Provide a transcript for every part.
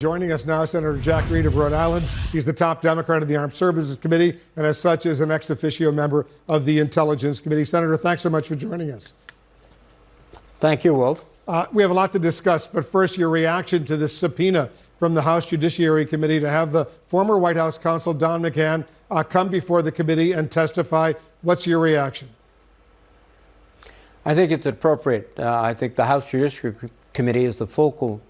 Joining us now, Senator Jack Reed of Rhode Island. He's the top Democrat of the Armed Services Committee, and as such is an ex officio member of the Intelligence Committee. Senator, thanks so much for joining us. Thank you, Wolf. We have a lot to discuss, but first, your reaction to this subpoena from the House Judiciary Committee to have the former White House counsel, Don McGahn, come before the committee and testify. What's your reaction? I think it's appropriate. I think the House Judiciary Committee is the focal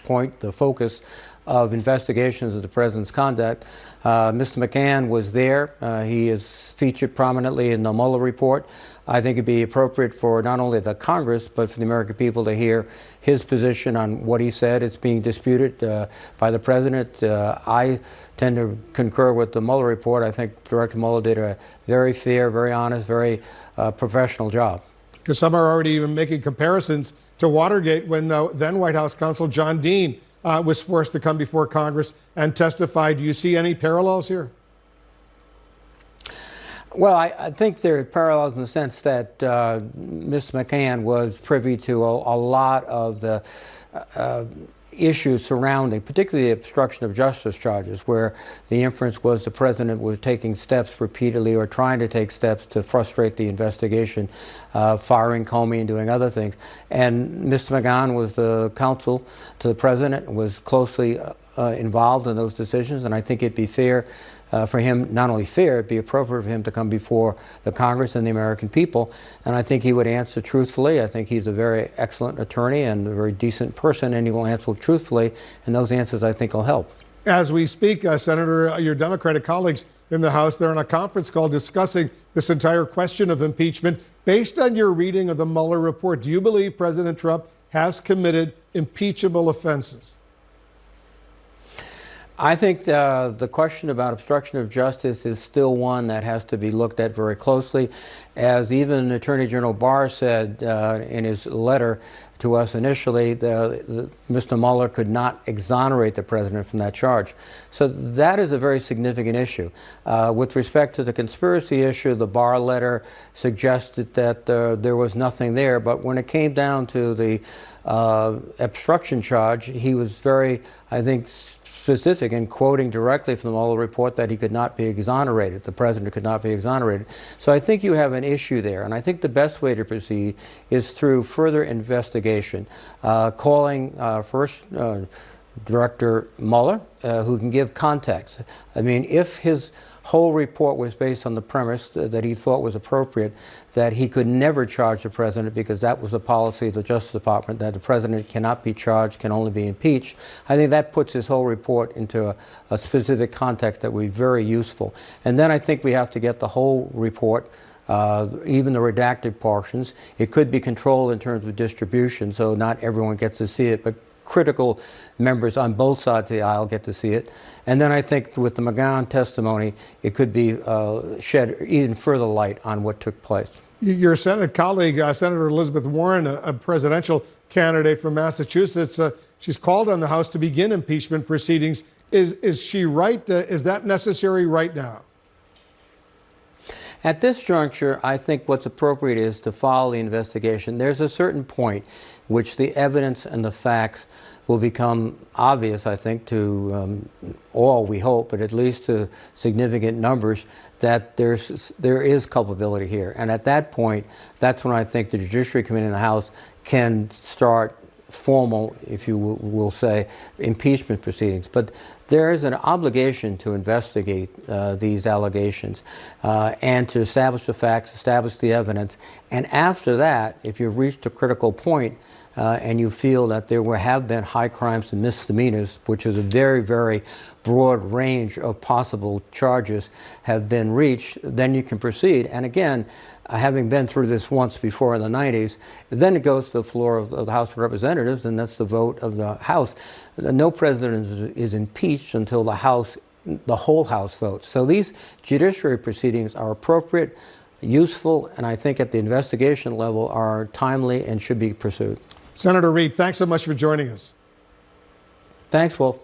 point, the focus of investigations of the president's conduct. Mr. McGahn was there. He is featured prominently in the Mueller Report. I think it'd be appropriate for not only the Congress, but for the American people to hear his position on what he said. It's being disputed by the president. I tend to concur with the Mueller Report. I think Director Mueller did a very fair, very honest, very professional job. Because some are already even making comparisons to Watergate when then White House counsel John Dean was forced to come before Congress and testify. Do you see any parallels here? Well, I think there are parallels in the sense that Mr. McGahn was privy to a lot of the issues surrounding, particularly the obstruction of justice charges, where the inference was the president was taking steps repeatedly or trying to take steps to frustrate the investigation, firing Comey and doing other things. And Mr. McGahn was the counsel to the president, was closely involved in those decisions, and I think it'd be fair for him, not only fair, it'd be appropriate for him to come before the Congress and the American people, and I think he would answer truthfully. I think he's a very excellent attorney and a very decent person, and he will answer truthfully, and those answers I think will help. As we speak, Senator, your Democratic colleagues in the House, they're on a conference call discussing this entire question of impeachment. Based on your reading of the Mueller report, do you believe President Trump has committed impeachable offenses? I think the question about obstruction of justice is still one that has to be looked at very closely. As even Attorney General Barr said in his letter to us initially, Mr. Mueller could not exonerate the president from that charge. So that is a very significant issue. With respect to the conspiracy issue, the Barr letter suggested that there was nothing there, but when it came down to the obstruction charge, he was very, I think, specific in quoting directly from the Mueller report that he could not be exonerated, the president could not be exonerated. So I think you have an issue there, and I think the best way to proceed is through further investigation, calling first Director Mueller, who can give context. I mean, if his whole report was based on the premise that he thought was appropriate, that he could never charge the president because that was the policy of the Justice Department, that the president cannot be charged, can only be impeached, I think that puts his whole report into a specific context that would be very useful. And then I think we have to get the whole report, even the redacted portions. It could be controlled in terms of distribution, so not everyone gets to see it, but critical members on both sides of the aisle get to see it. And then I think with the McGahn testimony, it could be shed even further light on what took place. Your Senate colleague, Senator Elizabeth Warren, a presidential candidate from Massachusetts, she's called on the House to begin impeachment proceedings. Is she right? Is that necessary right now? At this juncture, I think what's appropriate is to follow the investigation. There's a certain point which the evidence and the facts will become obvious, I think, to all, we hope, but at least to significant numbers, that there is culpability here. And at that point, that's when I think the Judiciary Committee in the House can start formal, if you will say, impeachment proceedings. But there is an obligation to investigate these allegations and to establish the facts, establish the evidence. And after that, if you've reached a critical point and you feel that there have been high crimes and misdemeanors, which is a very, very broad range of possible charges, have been reached, then you can proceed. And again, having been through this once before in the 90s, then it goes to the floor of the House of Representatives, and that's the vote of the House. No president is impeached until the whole House votes. So these judiciary proceedings are appropriate, useful, and I think at the investigation level are timely and should be pursued. Senator Reed, thanks so much for joining us. Thanks, Wolf.